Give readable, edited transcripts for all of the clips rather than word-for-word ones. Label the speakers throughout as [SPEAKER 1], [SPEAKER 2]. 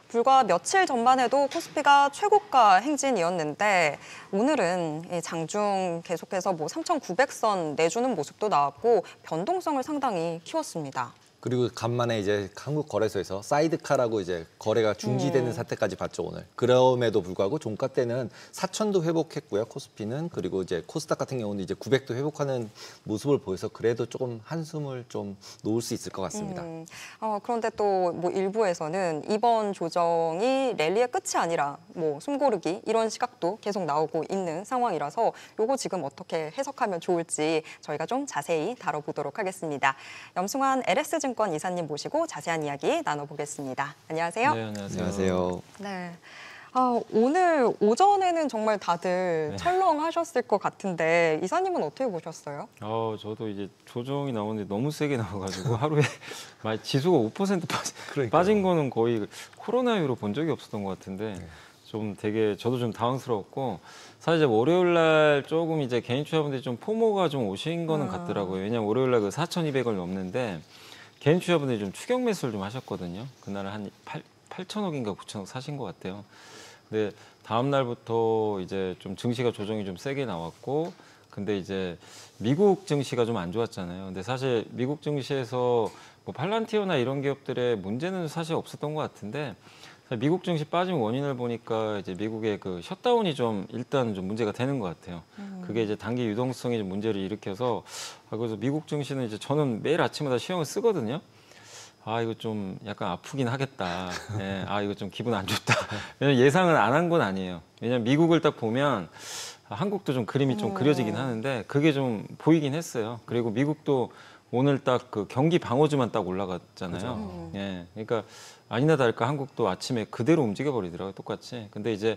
[SPEAKER 1] 불과 며칠 전만 해도 코스피가 최고가 행진이었는데 오늘은 장중 계속해서 3,900선 내주는 모습도 나왔고 변동성을 상당히 키웠습니다.
[SPEAKER 2] 그리고 간만에 이제 한국거래소에서 사이드카라고 이제 거래가 중지되는 사태까지 봤죠, 오늘. 그럼에도 불구하고 종가 때는 4천도 회복했고요, 코스피는. 그리고 이제 코스닥 같은 경우는 이제 900도 회복하는 모습을 보여서 그래도 조금 한숨을 좀 놓을 수 있을 것 같습니다.
[SPEAKER 1] 그런데 또 일부에서는 이번 조정이 랠리의 끝이 아니라 숨고르기 이런 시각도 계속 나오고 있는 상황이라서 요거 지금 어떻게 해석하면 좋을지 저희가 좀 자세히 다뤄보도록 하겠습니다. 염승환 LS증권 이사님 모시고 자세한 이야기 나눠보겠습니다. 안녕하세요.
[SPEAKER 3] 네, 안녕하세요.
[SPEAKER 2] 안녕하세요.
[SPEAKER 1] 네. 오늘 오전에는 정말 다들 철렁하셨을 것 같은데 이사님은 어떻게 보셨어요?
[SPEAKER 3] 저도 이제 조정이 나오는데 너무 세게 나와가지고 하루에 지수가 5% 빠진 거는 거의 코로나 이후로 본 적이 없었던 것 같은데 좀 되게 저도 좀 당황스러웠고 사실 이제 월요일 날 조금 이제 개인 투자분들이 좀 포모가 좀 오신 거는 같더라고요. 왜냐면 월요일 날 그 4,200을 넘는데 개인 투자분들이 좀 추격 매수를 좀 하셨거든요. 그날은 한 8천억인가 9천억 사신 것 같아요. 근데 다음 날부터 이제 좀 증시가 조정이 좀 세게 나왔고, 근데 이제 미국 증시가 좀 안 좋았잖아요. 근데 사실 미국 증시에서 팔란티어나 이런 기업들의 문제는 사실 없었던 것 같은데, 미국 증시 빠진 원인을 보니까 이제 미국의 그 셧다운이 좀 일단 좀 문제가 되는 것 같아요. 그게 이제 단기 유동성이 좀 문제를 일으켜서 그래서 미국 증시는 이제 저는 매일 아침마다 시황을 쓰거든요. 이거 좀 약간 아프긴 하겠다. 예, 이거 좀 기분 안 좋다. 왜냐면 예상을 안 한 건 아니에요. 왜냐면 미국을 딱 보면 한국도 좀 그림이 좀 그려지긴 하는데 그게 좀 보이긴 했어요. 그리고 미국도 오늘 딱 그 경기 방어주만 딱 올라갔잖아요. 예, 그러니까 아니나 다를까 한국도 아침에 그대로 움직여 버리더라고요, 똑같이. 근데 이제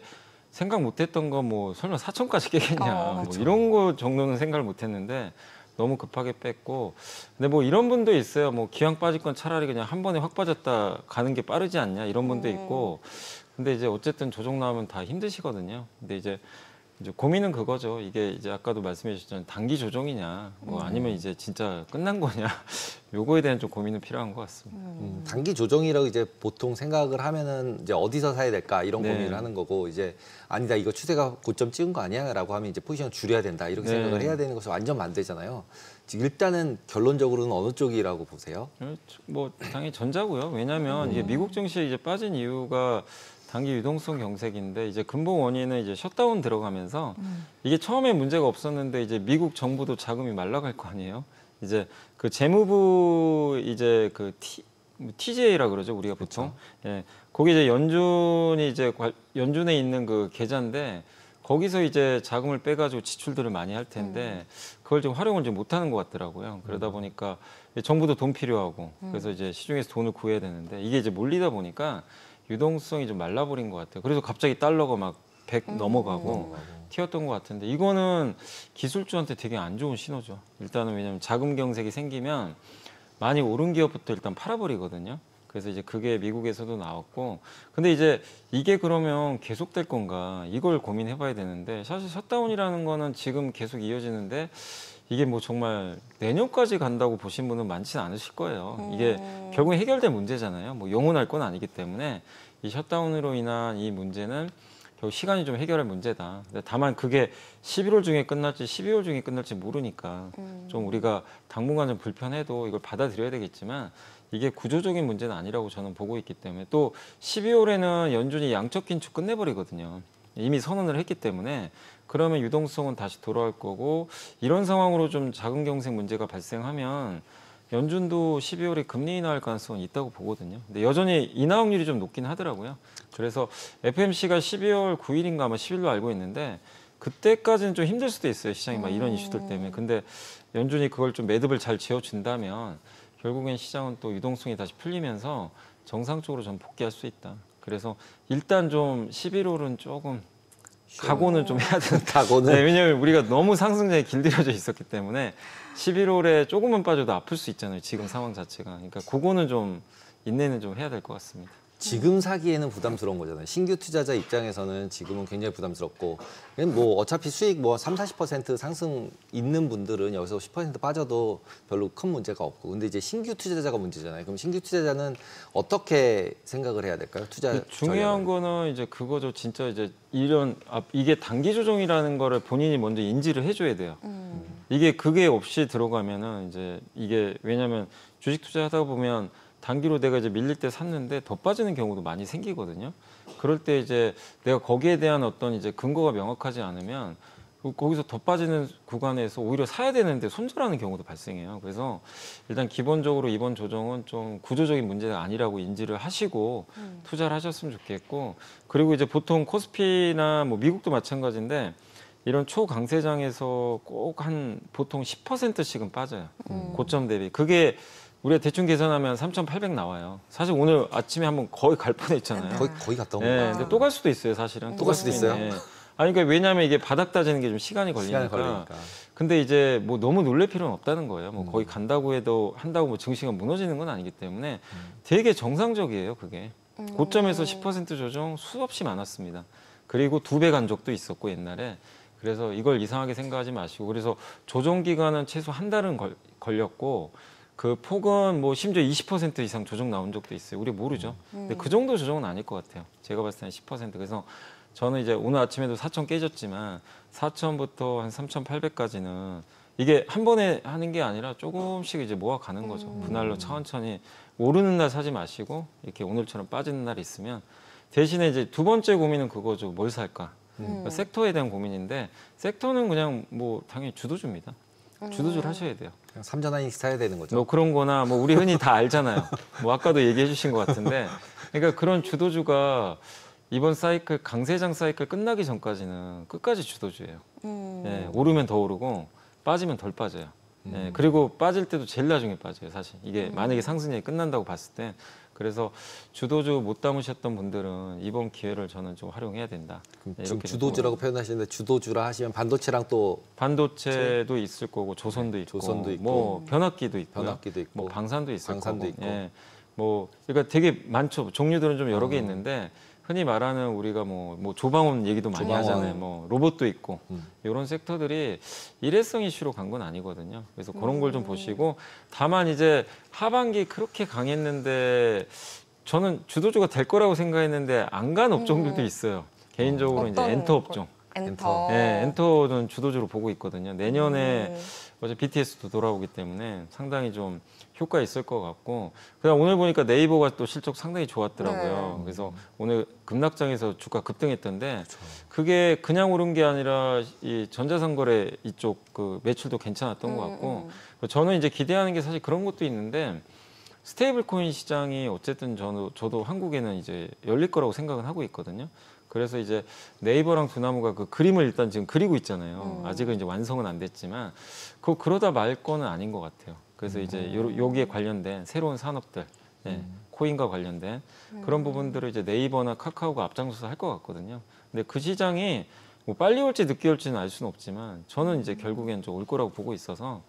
[SPEAKER 3] 생각 못했던 거 설마 4천까지 깨겠냐, 이런 거 정도는 생각을 못했는데 너무 급하게 뺐고. 근데 이런 분도 있어요. 기왕 빠질 건 차라리 그냥 한 번에 확 빠졌다 가는 게 빠르지 않냐 이런 분도 있고. 근데 이제 어쨌든 조정 나오면 다 힘드시거든요. 근데 이제 고민은 그거죠. 이게 이제 아까도 말씀해 주셨잖아요. 단기 조정이냐, 아니면 이제 진짜 끝난 거냐. 요거에 대한 좀 고민은 필요한 것 같습니다.
[SPEAKER 2] 단기 조정이라고 이제 보통 생각을 하면은 이제 어디서 사야 될까 이런 고민을 하는 거고, 이제 아니다 이거 추세가 고점 찍은 거 아니야라고 하면 이제 포지션을 줄여야 된다 이렇게 생각을 해야 되는 것이 완전 반대잖아요. 일단은 결론적으로는 어느 쪽이라고 보세요?
[SPEAKER 3] 당연히 전자고요. 왜냐하면 이게 미국 증시 이제 빠진 이유가 단기 유동성 경색인데 이제 근본 원인은 이제 셧다운 들어가면서 이게 처음에 문제가 없었는데 이제 미국 정부도 자금이 말라갈 거 아니에요. 이제 그 재무부 이제 그 TGA라 그러죠, 우리가 보통. 그렇죠. 예, 거기 이제 연준에 있는 그 계좌인데 거기서 이제 자금을 빼가지고 지출들을 많이 할 텐데 그걸 좀 활용을 좀 못하는 것 같더라고요. 그러다 보니까 정부도 돈 필요하고 그래서 이제 시중에서 돈을 구해야 되는데 이게 이제 몰리다 보니까 유동성이 좀 말라버린 것 같아요. 그래서 갑자기 달러가 막 100 넘어가고 튀었던 것 같은데 이거는 기술주한테 되게 안 좋은 신호죠. 일단은 왜냐하면 자금 경색이 생기면 많이 오른 기업부터 일단 팔아버리거든요. 그래서 이제 그게 미국에서도 나왔고, 근데 이제 이게 그러면 계속될 건가 이걸 고민해봐야 되는데 사실 셧다운이라는 거는 지금 계속 이어지는데 이게 정말 내년까지 간다고 보신 분은 많지는 않으실 거예요. 이게 결국에 해결될 문제잖아요. 영원할 건 아니기 때문에 이 셧다운으로 인한 이 문제는 결국 시간이 좀 해결할 문제다. 다만 그게 11월 중에 끝날지 12월 중에 끝날지 모르니까 좀 우리가 당분간 좀 불편해도 이걸 받아들여야 되겠지만 이게 구조적인 문제는 아니라고 저는 보고 있기 때문에 또 12월에는 연준이 양적 긴축 끝내버리거든요. 이미 선언을 했기 때문에 그러면 유동성은 다시 돌아올 거고 이런 상황으로 좀 자금 경색 문제가 발생하면 연준도 12월에 금리 인하할 가능성은 있다고 보거든요. 근데 여전히 인하 확률이 좀 높긴 하더라고요. 그래서 FMC가 12월 9일인가 아마 10일로 알고 있는데 그때까지는 좀 힘들 수도 있어요. 시장이 막 이런 이슈들 때문에. 근데 연준이 그걸 좀 매듭을 잘 지어준다면 결국엔 시장은 또 유동성이 다시 풀리면서 정상적으로 좀 복귀할 수 있다. 그래서 일단 좀 11월은 조금 각오는 좀 해야 되는.
[SPEAKER 2] 각오는?
[SPEAKER 3] 네, 왜냐하면 우리가 너무 상승장에 길들여져 있었기 때문에 11월에 조금만 빠져도 아플 수 있잖아요. 지금 상황 자체가. 그러니까 그거는 좀 인내는 좀 해야 될 것 같습니다.
[SPEAKER 2] 지금 사기에는 부담스러운 거잖아요. 신규 투자자 입장에서는 지금은 굉장히 부담스럽고 뭐 어차피 수익 뭐 30~40% 상승 있는 분들은 여기서 10% 빠져도 별로 큰 문제가 없고 근데 이제 신규 투자자가 문제잖아요. 그럼 신규 투자자는 어떻게 생각을 해야 될까요? 투자
[SPEAKER 3] 중요한 거는 이제 그거죠. 진짜 이제 이게 단기 조정이라는 거를 본인이 먼저 인지를 해줘야 돼요. 그게 없이 들어가면은 이제 이게 왜냐면 주식 투자하다 보면 단기로 내가 이제 밀릴 때 샀는데 더 빠지는 경우도 많이 생기거든요. 그럴 때 이제 내가 거기에 대한 어떤 이제 근거가 명확하지 않으면 거기서 더 빠지는 구간에서 오히려 사야 되는데 손절하는 경우도 발생해요. 그래서 일단 기본적으로 이번 조정은 좀 구조적인 문제가 아니라고 인지를 하시고 투자를 하셨으면 좋겠고 그리고 이제 보통 코스피나 뭐 미국도 마찬가지인데 이런 초강세장에서 꼭 보통 10%씩은 빠져요. 고점 대비. 그게 우리가 대충 계산하면 3,800 나와요. 사실 오늘 아침에 한번 거의 갈 뻔했잖아요.
[SPEAKER 2] 거의 갔다 온
[SPEAKER 3] 네,
[SPEAKER 2] 거예요.
[SPEAKER 3] 근데 또 갈 수도 있어요, 사실은.
[SPEAKER 2] 또 갈 수도 있어요?
[SPEAKER 3] 네. 아니, 그러니까 왜냐하면 이게 바닥 따지는 게 좀 시간이 걸리니까. 근데 이제 뭐 너무 놀랄 필요는 없다는 거예요. 뭐 거의 간다고 해도 한다고 뭐 증시가 무너지는 건 아니기 때문에 되게 정상적이에요, 그게. 고점에서 10% 조정 수없이 많았습니다. 그리고 2배 간 적도 있었고 옛날에. 그래서 이걸 이상하게 생각하지 마시고 그래서 조정 기간은 최소 한 달은 걸렸고 그 폭은 뭐 심지어 20% 이상 조정 나온 적도 있어요. 우리 모르죠. 근데 그 정도 조정은 아닐 것 같아요. 제가 봤을 때는 10%. 그래서 저는 이제 오늘 아침에도 4천 깨졌지만 4천부터 한 3,800까지는 이게 한 번에 하는 게 아니라 조금씩 이제 모아가는 거죠. 분할로 천천히 오르는 날 사지 마시고 이렇게 오늘처럼 빠지는 날이 있으면 대신에 이제 두 번째 고민은 그거죠. 뭘 살까? 그러니까 섹터에 대한 고민인데 섹터는 그냥 뭐 당연히 주도주입니다. 주도주를 하셔야 돼요.
[SPEAKER 2] 그냥 3전 하나씩 사야 되는 거죠.
[SPEAKER 3] 뭐 그런 거나 뭐 우리 흔히 다 알잖아요. 뭐 아까도 얘기해 주신 것 같은데 그러니까 그런 주도주가 이번 사이클 강세장 사이클 끝나기 전까지는 끝까지 주도주예요. 예, 오르면 더 오르고 빠지면 덜 빠져요. 예, 그리고 빠질 때도 제일 나중에 빠져요. 사실 이게 만약에 상승이 끝난다고 봤을 때 그래서 주도주 못 담으셨던 분들은 이번 기회를 저는 좀 활용해야 된다.
[SPEAKER 2] 지금 주도주라고 표현하시는데 주도주라 하시면 반도체랑 또
[SPEAKER 3] 반도체도 있을 거고 조선도 있고, 뭐 변압기도 있고요. 뭐 방산도 있을 거고.
[SPEAKER 2] 있고.
[SPEAKER 3] 예. 뭐 그러니까 되게 많죠. 종류들은 좀 여러 개 있는데 흔히 말하는 우리가 뭐 조방원 얘기도 많이 하잖아요. 뭐 로봇도 있고 이런 섹터들이 일회성 이슈로 간 건 아니거든요. 그래서 그런 걸 좀 보시고 다만 이제 하반기 그렇게 강했는데 저는 주도주가 될 거라고 생각했는데 안 간 업종들도 있어요. 개인적으로 이제 엔터 업종.
[SPEAKER 1] 엔터.
[SPEAKER 3] 네, 엔터는 주도주로 보고 있거든요. 내년에 어제 BTS도 돌아오기 때문에 상당히 좀 효과 있을 것 같고 그다음 오늘 보니까 네이버가 또 실적 상당히 좋았더라고요.
[SPEAKER 1] 네.
[SPEAKER 3] 그래서 오늘 급락장에서 주가 급등했던데 그게 그냥 오른 게 아니라 이 전자상거래 이쪽 그 매출도 괜찮았던 것 같고 저는 이제 기대하는 게 사실 그런 것도 있는데 스테이블 코인 시장이 어쨌든 저도 한국에는 이제 열릴 거라고 생각은 하고 있거든요. 그래서 이제 네이버랑 두나무가 그 그림을 일단 지금 그리고 있잖아요. 아직은 이제 완성은 안 됐지만 그러다 말 거는 아닌 것 같아요. 그래서 이제 여기에 관련된 새로운 산업들, 네, 코인과 관련된 그런 부분들을 이제 네이버나 카카오가 앞장서서 할 것 같거든요. 근데 그 시장이 뭐 빨리 올지 늦게 올지는 알 수는 없지만 저는 이제 결국엔 좀 올 거라고 보고 있어서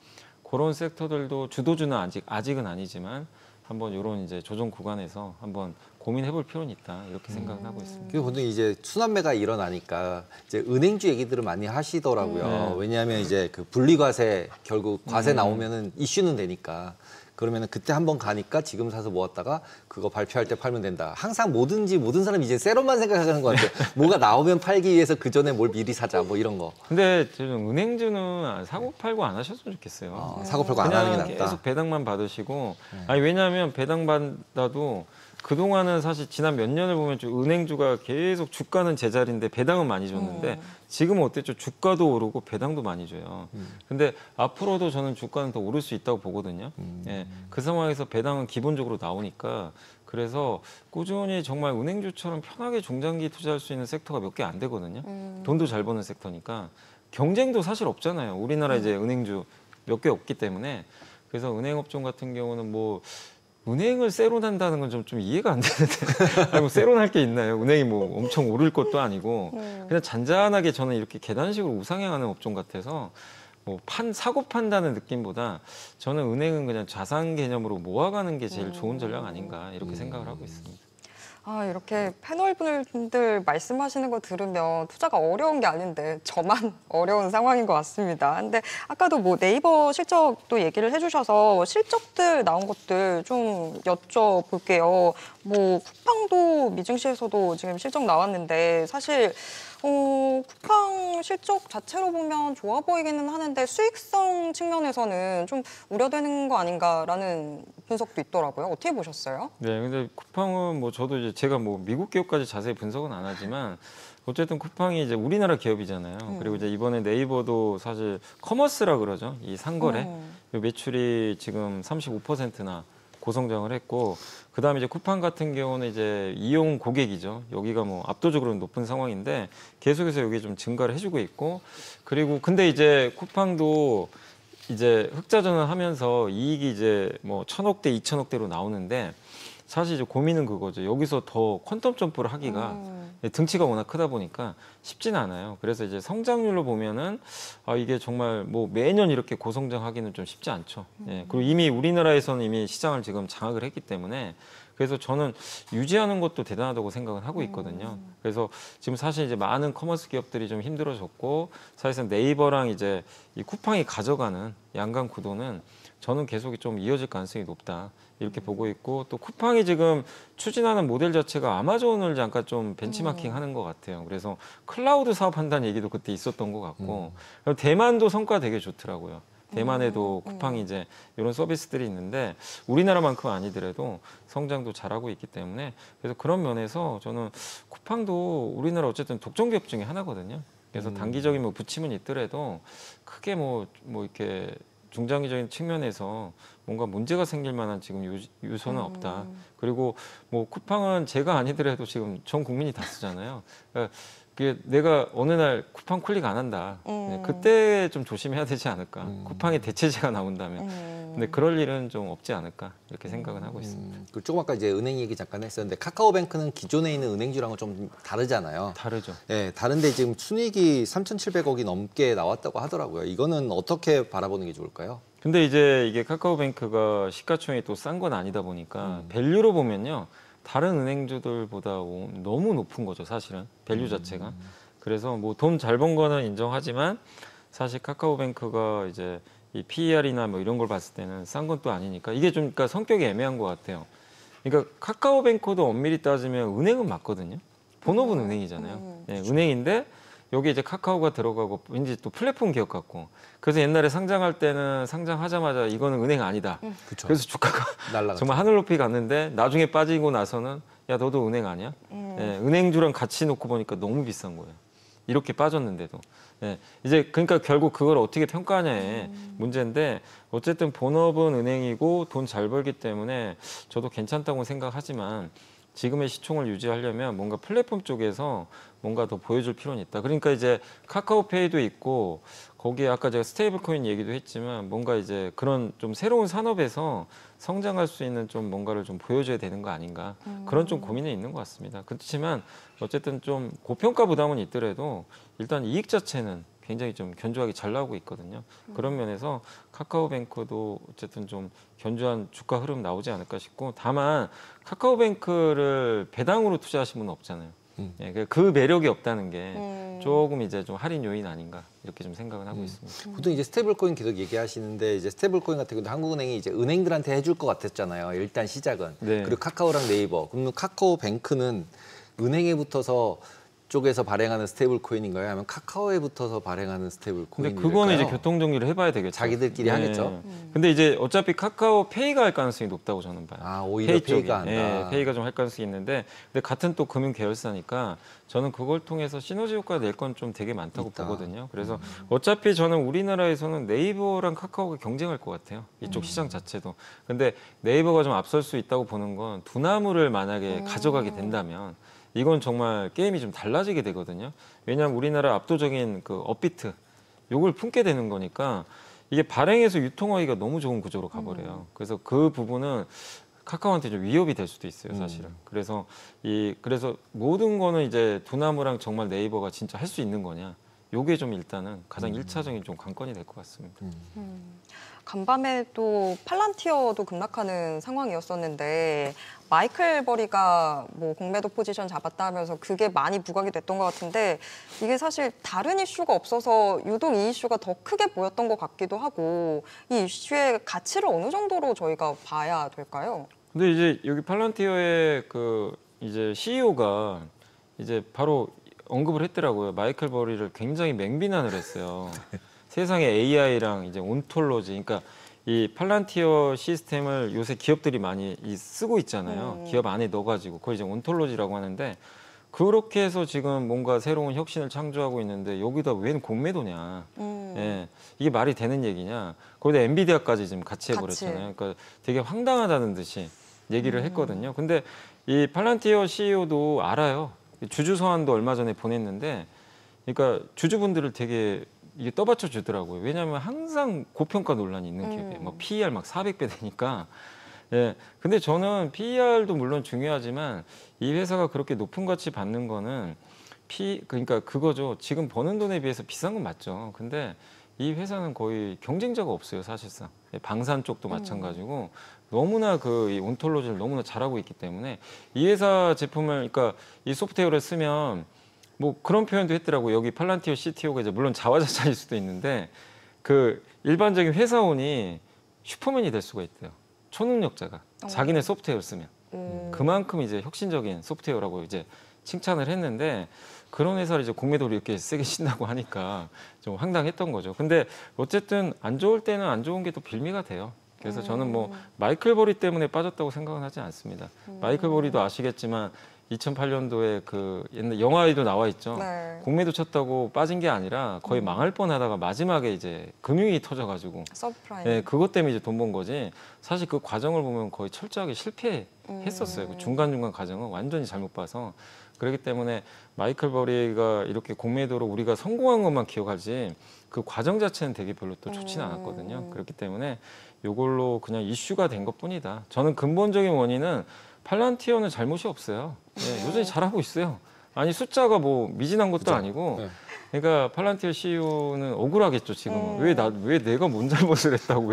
[SPEAKER 3] 그런 섹터들도 주도주는 아직은 아니지만 한번 이런 이제 조정 구간에서 한번 고민해볼 필요는 있다 이렇게 생각을 하고 있습니다.
[SPEAKER 2] 그리고 보통 이제 순환매가 일어나니까 이제 은행주 얘기들을 많이 하시더라고요. 왜냐하면 이제 그 분리과세 결국 과세 나오면은 이슈는 되니까 그러면은 그때 한번 가니까 지금 사서 모았다가 그거 발표할 때 팔면 된다. 항상 모든 사람이 이제 세로만 생각하는 것 같아요. 뭐가 나오면 팔기 위해서 그 전에 뭘 미리 사자 뭐 이런 거.
[SPEAKER 3] 근데 저는 은행주는 사고 팔고 안 하셨으면 좋겠어요.
[SPEAKER 2] 사고 팔고 안 하는 게 낫다.
[SPEAKER 3] 계속 배당만 받으시고 아니 왜냐하면 배당 받아도 그동안은 사실 지난 몇 년을 보면 좀 은행주가 계속 주가는 제자리인데 배당은 많이 줬는데 지금은 어땠죠? 주가도 오르고 배당도 많이 줘요. 근데 앞으로도 저는 주가는 더 오를 수 있다고 보거든요. 예, 그 상황에서 배당은 기본적으로 나오니까 그래서 꾸준히 정말 은행주처럼 편하게 중장기 투자할 수 있는 섹터가 몇 개 안 되거든요. 돈도 잘 버는 섹터니까 경쟁도 사실 없잖아요. 우리나라 이제 은행주 몇 개 없기 때문에 그래서 은행 업종 같은 경우는 뭐 은행을 세론한다는 건 좀 이해가 안 되는데 아니 뭐 세론할 게 있나요? 은행이 뭐 엄청 오를 것도 아니고 그냥 잔잔하게 저는 이렇게 계단식으로 우상향하는 업종 같아서 뭐 사고 판다는 느낌보다 저는 은행은 그냥 자산 개념으로 모아가는 게 제일 좋은 전략 아닌가 이렇게 생각을 하고 있습니다.
[SPEAKER 1] 이렇게 패널분들 말씀하시는 거 들으면 투자가 어려운 게 아닌데 저만 어려운 상황인 것 같습니다. 근데 아까도 뭐 네이버 실적도 얘기를 해주셔서 실적들 나온 것들 좀 여쭤볼게요. 뭐 쿠팡도 미증시에서도 지금 실적 나왔는데 사실 쿠팡 실적 자체로 보면 좋아 보이기는 하는데 수익성 측면에서는 좀 우려되는 거 아닌가라는 분석도 있더라고요. 어떻게 보셨어요?
[SPEAKER 3] 네, 근데 쿠팡은 뭐 저도 이제 제가 뭐 미국 기업까지 자세히 분석은 안 하지만 어쨌든 쿠팡이 이제 우리나라 기업이잖아요. 그리고 이제 이번에 네이버도 사실 커머스라 그러죠. 이 상거래 이 매출이 지금 35%나 고성장을 했고, 그다음에 이제 쿠팡 같은 경우는 이제 이용 고객이죠. 여기가 뭐 압도적으로 높은 상황인데 계속해서 여기 좀 증가를 해주고 있고, 그리고 근데 이제 쿠팡도 이제 흑자 전환하면서 이익이 이제 뭐 1,000억대, 2,000억대로 나오는데 사실 이제 고민은 그거죠. 여기서 더 퀀텀 점프를 하기가 등치가 워낙 크다 보니까 쉽지는 않아요. 그래서 이제 성장률로 보면은 이게 정말 뭐 매년 이렇게 고성장하기는 좀 쉽지 않죠. 예. 그리고 이미 우리나라에서는 이미 시장을 지금 장악을 했기 때문에 그래서 저는 유지하는 것도 대단하다고 생각을 하고 있거든요. 그래서 지금 사실 이제 많은 커머스 기업들이 좀 힘들어졌고 사실상 네이버랑 이제 이 쿠팡이 가져가는 양강 구도는 저는 계속 좀 이어질 가능성이 높다. 이렇게 보고 있고, 또 쿠팡이 지금 추진하는 모델 자체가 아마존을 잠깐 좀 벤치마킹 하는 것 같아요. 그래서 클라우드 사업한다는 얘기도 그때 있었던 것 같고, 그리고 대만도 성과 되게 좋더라고요. 대만에도 쿠팡이 이제 이런 서비스들이 있는데 우리나라만큼 아니더라도 성장도 잘하고 있기 때문에 그래서 그런 면에서 저는 쿠팡도 우리나라 어쨌든 독점 기업 중에 하나거든요. 그래서 단기적인 뭐 부침은 있더라도 크게 뭐 이렇게 중장기적인 측면에서 뭔가 문제가 생길 만한 지금 요소는 없다. 그리고 뭐 쿠팡은 제가 아니더라도 지금 전 국민이 다 쓰잖아요. 그러니까 그게 내가 어느 날 쿠팡 클릭 안 한다. 네, 그때 좀 조심해야 되지 않을까. 쿠팡의 대체제가 나온다면. 근데 그럴 일은 좀 없지 않을까 이렇게 생각은 하고 있습니다.
[SPEAKER 2] 그리고 조금 아까 이제 은행 얘기 잠깐 했었는데 카카오뱅크는 기존에 있는 은행주랑은 좀 다르잖아요.
[SPEAKER 3] 다르죠.
[SPEAKER 2] 네, 다른데 지금 순이익이 3,700억이 넘게 나왔다고 하더라고요. 이거는 어떻게 바라보는 게 좋을까요?
[SPEAKER 3] 근데 이제 이게 카카오뱅크가 시가총액이 또 싼 건 아니다 보니까 밸류로 보면요. 다른 은행주들보다 너무 높은 거죠, 사실은. 밸류 자체가. 그래서 뭐 돈 잘 번 거는 인정하지만 사실 카카오뱅크가 이제 이 PER이나 뭐 이런 걸 봤을 때는 싼 건 또 아니니까 이게 좀 그러니까 성격이 애매한 것 같아요. 그러니까 카카오뱅크도 엄밀히 따지면 은행은 맞거든요. 본업은 은행이잖아요. 네, 은행인데 여기 이제 카카오가 들어가고 왠지 또 플랫폼 기업 같고 그래서 옛날에 상장할 때는 상장하자마자 이거는 은행 아니다.
[SPEAKER 2] 그쵸.
[SPEAKER 3] 그래서 주가가
[SPEAKER 2] 날라갔죠.
[SPEAKER 3] 정말 하늘 높이 갔는데 나중에 빠지고 나서는 야 너도 은행 아니야? 예, 은행주랑 같이 놓고 보니까 너무 비싼 거예요. 이렇게 빠졌는데도. 예, 이제 그러니까 결국 그걸 어떻게 평가하냐의 문제인데 어쨌든 본업은 은행이고 돈 잘 벌기 때문에 저도 괜찮다고 생각하지만 지금의 시총을 유지하려면 뭔가 플랫폼 쪽에서 뭔가 더 보여줄 필요는 있다. 그러니까 이제 카카오페이도 있고 거기에 아까 제가 스테이블 코인 얘기도 했지만 뭔가 이제 그런 좀 새로운 산업에서 성장할 수 있는 좀 뭔가를 좀 보여줘야 되는 거 아닌가. 그런 좀 고민이 있는 것 같습니다. 그렇지만 어쨌든 좀 고평가 부담은 있더라도 일단 이익 자체는 굉장히 좀 견조하게 잘 나오고 있거든요. 그런 면에서 카카오뱅크도 어쨌든 좀 견조한 주가 흐름 나오지 않을까 싶고 다만 카카오뱅크를 배당으로 투자하신 분은 없잖아요. 예, 그 매력이 없다는 게 조금 이제 좀 할인 요인 아닌가 이렇게 좀 생각을 하고 있습니다.
[SPEAKER 2] 보통 이제 스테이블코인 계속 얘기하시는데 이제 스테이블코인 같은 경우도 한국은행이 이제 은행들한테 해줄 것 같았잖아요. 일단 시작은.
[SPEAKER 3] 네.
[SPEAKER 2] 그리고 카카오랑 네이버. 그러면 카카오뱅크는 은행에 붙어서 쪽에서 발행하는 스테이블 코인인가요? 아니면 카카오에 붙어서 발행하는 스테이블
[SPEAKER 3] 근데
[SPEAKER 2] 코인일까요?
[SPEAKER 3] 그거는 이제 교통 정리를 해봐야 되겠죠.
[SPEAKER 2] 자기들끼리 하겠죠.
[SPEAKER 3] 근데 이제 어차피 카카오페이가 할 가능성이 높다고 저는 봐요.
[SPEAKER 2] 아, 오히려
[SPEAKER 3] 쪽이.
[SPEAKER 2] 페이가 한다.
[SPEAKER 3] 예, 페이가 좀 할 가능성이 있는데, 근데 같은 또 금융 계열사니까 저는 그걸 통해서 시너지 효과 낼 건 좀 되게 많다고
[SPEAKER 2] 있다.
[SPEAKER 3] 보거든요. 그래서 어차피 저는 우리나라에서는 네이버랑 카카오가 경쟁할 것 같아요. 이쪽 시장 자체도. 근데 네이버가 좀 앞설 수 있다고 보는 건 두나무를 만약에 가져가게 된다면. 이건 정말 게임이 좀 달라지게 되거든요. 왜냐하면 우리나라 압도적인 그 업비트 요걸 품게 되는 거니까 이게 발행해서 유통하기가 너무 좋은 구조로 가버려요. 그래서 그 부분은 카카오한테 좀 위협이 될 수도 있어요, 사실은. 그래서 모든 거는 이제 두나무랑 정말 네이버가 진짜 할 수 있는 거냐. 요게 좀 일단은 가장 일차적인 좀 관건이 될 것 같습니다.
[SPEAKER 1] 간밤에 또 팔란티어도 급락하는 상황이었었는데 마이클 버리가 뭐 공매도 포지션 잡았다 하면서 그게 많이 부각이 됐던 것 같은데 이게 사실 다른 이슈가 없어서 유독 이 이슈가 더 크게 보였던 것 같기도 하고 이 이슈의 가치를 어느 정도로 저희가 봐야 될까요?
[SPEAKER 3] 근데 이제 여기 팔란티어의 그 이제 CEO가 이제 바로 언급을 했더라고요. 마이클 버리를 굉장히 맹비난을 했어요. 세상에 AI랑 이제 온톨로지, 그러니까 이 팔란티어 시스템을 요새 기업들이 많이 쓰고 있잖아요. 기업 안에 넣어가지고 그걸 이제 온톨로지라고 하는데 그렇게 해서 지금 뭔가 새로운 혁신을 창조하고 있는데 여기다 웬 공매도냐? 예, 이게 말이 되는 얘기냐? 거기다 엔비디아까지 지금 같이 해버렸잖아요. 그러니까 되게 황당하다는 듯이 얘기를 했거든요. 근데 이 팔란티어 CEO도 알아요. 주주 서한도 얼마 전에 보냈는데, 그러니까 주주분들을 되게 이게 떠받쳐 주더라고요. 왜냐하면 항상 고평가 논란이 있는 기업이에요. 뭐 PER 막 400배 되니까. 예. 근데 저는 PER도 물론 중요하지만 이 회사가 그렇게 높은 가치 받는 거는 그러니까 그거죠. 지금 버는 돈에 비해서 비싼 건 맞죠. 근데 이 회사는 거의 경쟁자가 없어요, 사실상. 방산 쪽도 마찬가지고 너무나 이 온톨로지를 너무나 잘하고 있기 때문에 이 회사 제품을, 그러니까 이 소프트웨어를 쓰면 뭐 그런 표현도 했더라고요. 여기 팔란티어 CTO가 이제 물론 자화자찬일 수도 있는데 그 일반적인 회사원이 슈퍼맨이 될 수가 있대요. 초능력자가 자기네 소프트웨어를 쓰면 그만큼 이제 혁신적인 소프트웨어라고 이제 칭찬을 했는데 그런 회사를 이제 공매도를 이렇게 세게 신다고 하니까 좀 황당했던 거죠. 근데 어쨌든 안 좋을 때는 안 좋은 게 또 빌미가 돼요. 그래서 저는 뭐 마이클 버리 때문에 빠졌다고 생각은 하지 않습니다. 마이클 버리도 아시겠지만 2008년도에 그 옛날 영화에도 나와 있죠.
[SPEAKER 1] 네.
[SPEAKER 3] 공매도 쳤다고 빠진 게 아니라 거의 망할 뻔하다가 마지막에 이제 금융이 터져가지고
[SPEAKER 1] 서브프라임.
[SPEAKER 3] 네, 그것 때문에 이제 돈 번 거지. 사실 그 과정을 보면 거의 철저하게 실패했었어요. 그 중간중간 과정은 완전히 잘못 봐서. 그렇기 때문에 마이클 버리가 이렇게 공매도로 우리가 성공한 것만 기억하지 그 과정 자체는 되게 별로 또 좋지는 않았거든요. 그렇기 때문에 이걸로 그냥 이슈가 된 것뿐이다. 저는 근본적인 원인은 팔란티어는 잘못이 없어요. 네, 여전히 잘하고 있어요. 아니 숫자가 뭐 미진한 것도
[SPEAKER 2] 그죠?
[SPEAKER 3] 아니고
[SPEAKER 2] 네.
[SPEAKER 3] 그러니까 팔란티어 CEO는 억울하겠죠 지금은. 왜 내가 뭔 잘못을 했다고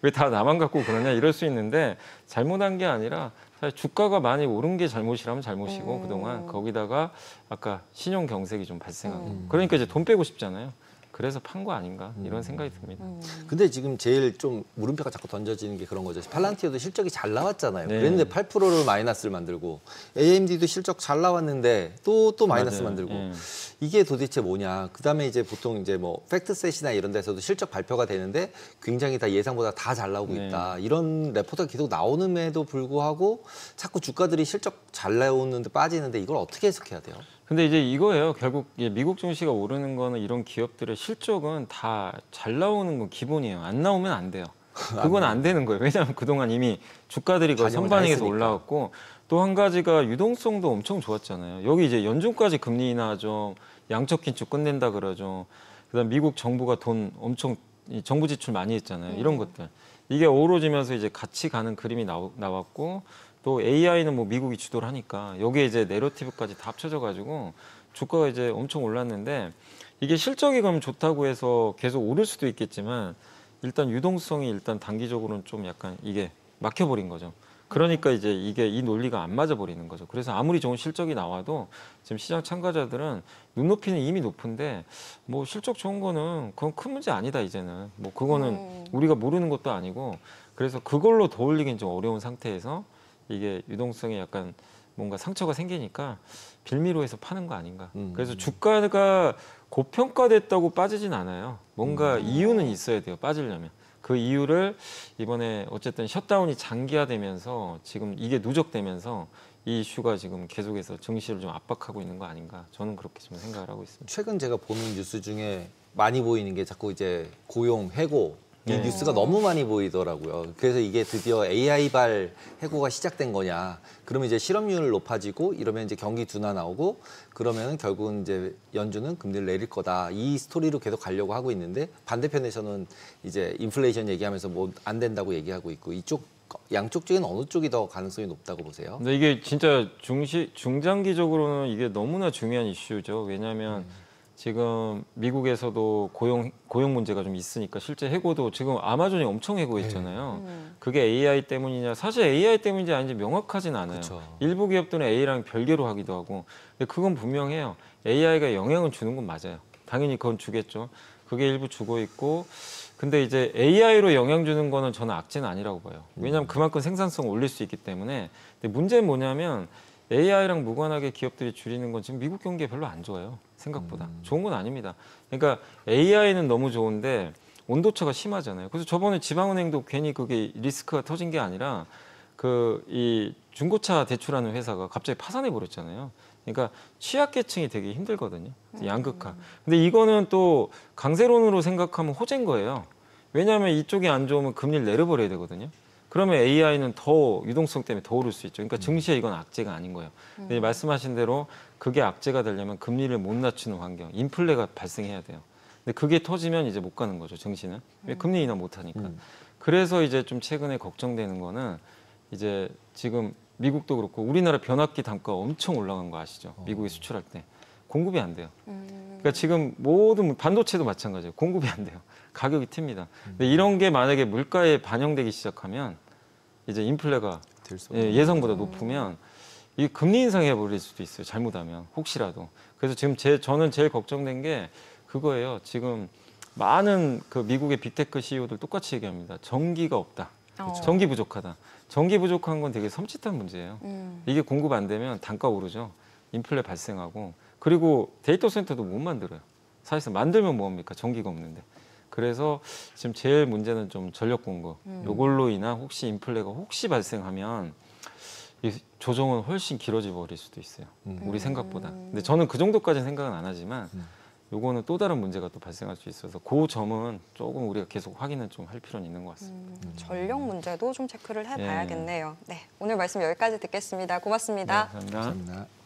[SPEAKER 3] 왜 다 나만 갖고 그러냐 이럴 수 있는데 잘못한 게 아니라 사실 주가가 많이 오른 게 잘못이라면 잘못이고 그동안 거기다가 아까 신용 경색이 좀 발생하고 그러니까 이제 돈 빼고 싶잖아요. 그래서 판 거 아닌가 이런 생각이 듭니다.
[SPEAKER 2] 근데 지금 제일 좀 물음표가 자꾸 던져지는 게 그런 거죠. 팔란티어도 실적이 잘 나왔잖아요.
[SPEAKER 3] 네.
[SPEAKER 2] 그랬는데 8%를 마이너스를 만들고 AMD도 실적 잘 나왔는데 또 마이너스
[SPEAKER 3] 맞아요.
[SPEAKER 2] 만들고
[SPEAKER 3] 예.
[SPEAKER 2] 이게 도대체 뭐냐. 그다음에 이제 보통 이제 뭐 팩트셋이나 이런 데서도 실적 발표가 되는데 굉장히 다 예상보다 다 잘 나오고
[SPEAKER 3] 네.
[SPEAKER 2] 있다. 이런 레포트가 계속 나오는데도 불구하고 자꾸 주가들이 실적 잘 나오는데 빠지는데 이걸 어떻게 해석해야 돼요?
[SPEAKER 3] 근데 이제 이거예요. 결국 미국 증시가 오르는 거는 이런 기업들의 실적은 다 잘 나오는 건 기본이에요. 안 나오면 안 돼요. 그건 안 되는 거예요. 왜냐하면 그동안 이미 주가들이 거의
[SPEAKER 2] 반영을 다
[SPEAKER 3] 선반영해서
[SPEAKER 2] 했으니까.
[SPEAKER 3] 올라왔고 또 한 가지가 유동성도 엄청 좋았잖아요. 여기 이제 연준까지 금리 인하죠. 양적 긴축 끝낸다 그러죠. 그다음 미국 정부가 돈 엄청 정부 지출 많이 했잖아요. 이런 것들. 이게 어우러지면서 이제 같이 가는 그림이 나왔고 또 AI는 뭐 미국이 주도를 하니까 여기에 이제 내러티브까지 다 합쳐져 가지고 주가가 이제 엄청 올랐는데 이게 실적이 그럼 좋다고 해서 계속 오를 수도 있겠지만 일단 유동성이 일단 단기적으로는 좀 약간 이게 막혀버린 거죠. 그러니까 이제 이 논리가 안 맞아버리는 거죠. 그래서 아무리 좋은 실적이 나와도 지금 시장 참가자들은 눈높이는 이미 높은데 뭐 실적 좋은 거는 그건 큰 문제 아니다 이제는. 뭐 그거는 우리가 모르는 것도 아니고 그래서 그걸로 더 올리긴 좀 어려운 상태에서 이게 유동성에 약간 뭔가 상처가 생기니까 빌미로 해서 파는 거 아닌가. 그래서 주가가 고평가됐다고 빠지진 않아요. 뭔가 이유는 있어야 돼요. 빠지려면. 그 이유를 이번에 어쨌든 셧다운이 장기화되면서 지금 이게 누적되면서 이 이슈가 지금 계속해서 증시를 좀 압박하고 있는 거 아닌가. 저는 그렇게 좀 생각을 하고 있습니다.
[SPEAKER 2] 최근 제가 보는 뉴스 중에 많이 보이는 게 자꾸 이제 고용, 해고 이
[SPEAKER 3] 네.
[SPEAKER 2] 뉴스가 너무 많이 보이더라고요. 그래서 이게 드디어 AI발 해고가 시작된 거냐. 그러면 이제 실업률 높아지고 이러면 이제 경기 둔화 나오고 그러면 결국은 이제 연준은 금리를 내릴 거다. 이 스토리로 계속 가려고 하고 있는데 반대편에서는 이제 인플레이션 얘기하면서 뭐 안 된다고 얘기하고 있고 양쪽 중에는 어느 쪽이 더 가능성이 높다고 보세요?
[SPEAKER 3] 근데 이게 진짜 중장기적으로는 이게 너무나 중요한 이슈죠. 왜냐하면 지금 미국에서도 고용 문제가 좀 있으니까 실제 해고도 지금 아마존이 엄청 해고했잖아요. 그게 AI 때문이냐? 사실 AI 때문인지 아닌지 명확하진 않아요.
[SPEAKER 2] 그쵸.
[SPEAKER 3] 일부 기업들은 AI랑 별개로 하기도 하고. 근데 그건 분명해요. AI가 영향을 주는 건 맞아요. 당연히 그건 주겠죠. 그게 일부 주고 있고. 근데 이제 AI로 영향 주는 거는 저는 악재는 아니라고 봐요. 왜냐하면 그만큼 생산성을 올릴 수 있기 때문에. 근데 문제는 뭐냐면 AI랑 무관하게 기업들이 줄이는 건 지금 미국 경기에 별로 안 좋아요. 생각보다. 좋은 건 아닙니다. 그러니까 AI는 너무 좋은데 온도차가 심하잖아요. 그래서 저번에 지방은행도 괜히 그게 리스크가 터진 게 아니라 이 중고차 대출하는 회사가 갑자기 파산해 버렸잖아요. 그러니까 취약계층이 되게 힘들거든요. 양극화. 근데 이거는 또 강세론으로 생각하면 호재인 거예요. 왜냐하면 이쪽이 안 좋으면 금리를 내려버려야 되거든요. 그러면 AI는 더 유동성 때문에 더 오를 수 있죠. 그러니까 증시에 이건 악재가 아닌 거예요. 근데 말씀하신 대로 그게 악재가 되려면 금리를 못 낮추는 환경, 인플레가 발생해야 돼요. 근데 그게 터지면 이제 못 가는 거죠, 증시는. 왜 금리 인하 못 하니까. 그래서 이제 좀 최근에 걱정되는 거는 이제 지금 미국도 그렇고 우리나라 변압기 단가 엄청 올라간 거 아시죠? 미국에 수출할 때. 공급이 안 돼요. 그러니까 지금 모든 반도체도 마찬가지예요. 공급이 안 돼요. 가격이 튑니다. 근데 이런 게 만약에 물가에 반영되기 시작하면 이제 인플레가 예상보다 높으면 이 금리 인상해 버릴 수도 있어요. 잘못하면 혹시라도. 그래서 지금 저는 제일 걱정된 게 그거예요. 지금 많은 그 미국의 빅테크 CEO들 똑같이 얘기합니다. 전기가 없다. 전기 부족하다. 전기 부족한 건 되게 섬찟한 문제예요. 이게 공급 안 되면 단가 오르죠. 인플레 발생하고. 그리고 데이터 센터도 못 만들어요. 사실상 만들면 뭐합니까? 전기가 없는데. 그래서 지금 제일 문제는 좀 전력 공급. 이걸로 인한 혹시 인플레가 혹시 발생하면 이 조정은 훨씬 길어져 버릴 수도 있어요. 우리 생각보다. 근데 저는 그 정도까지는 생각은 안 하지만 요거는 또 다른 문제가 또 발생할 수 있어서 그 점은 조금 우리가 계속 확인을 좀 할 필요는 있는 것 같습니다.
[SPEAKER 1] 전력 문제도 좀 체크를 해봐야겠네요. 네, 오늘 말씀 여기까지 듣겠습니다. 고맙습니다.
[SPEAKER 3] 네, 감사합니다.
[SPEAKER 2] 감사합니다.